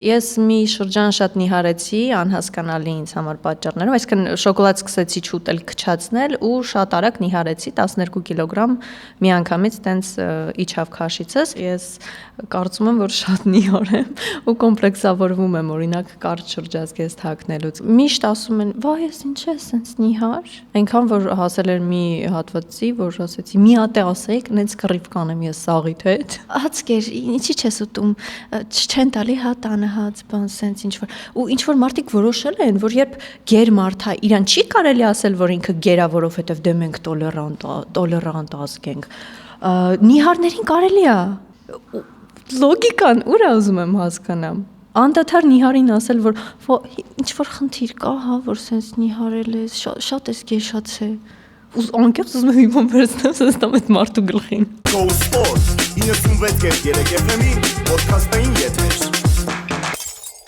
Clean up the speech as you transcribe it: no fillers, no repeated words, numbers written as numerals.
Ես մի շրջան շատ նիհարեցի, անհասկանալի ինձ համար պատճառներով, այսինքն շոկոլադ սկսեցի չուտել, քչացնել ու շատ արագ նիհարեցի 12 կիլոգրամ միանգամից տենց իջավ քաշիցս։ Ես կարծում եմ, որ շատ նիհար եմ ու կոմպլեքսավորվում եմ, օրինակ կարճ շրջազգեստ հագնելուց։ Միշտ ասում են, «Վայ, ես ինչ է, սենց նիհար»։ Այնքան որ հասել էր մի հատվածի, որ ասեցի, «Մի հատ է ասեք, նենց կռիվ կանեմ ես սաղիդ հետ»։ Հացկեր, ինչի՞ չես ուտում։ Չեն տալի հա տանը հաց, բան սենց ինչ-որ։ Ու ինչ-որ մարդիկ որոշել են, որ երբ գեր մարդ է, իրան չի կարելի ասել, որ ինքը գեր է, որովհետև դե մենք տոլերանտ ազգ ենք։ Նիհարներին կարելի է։ Լոգիկան ուր է ուզում եմ հասկանամ։ Անդադար նիհարին ասել, որ ինչ-որ խնդիր կա, հա, որ սենց նիհարել ես, շատ ես գեշացել։ Ու անկեղծ ուզում եմ իմ վերցնեմ, սենց տամ այդ մարդու գլխին։ Go Sport 96.3 FM-ի ոդքասթային եթեր։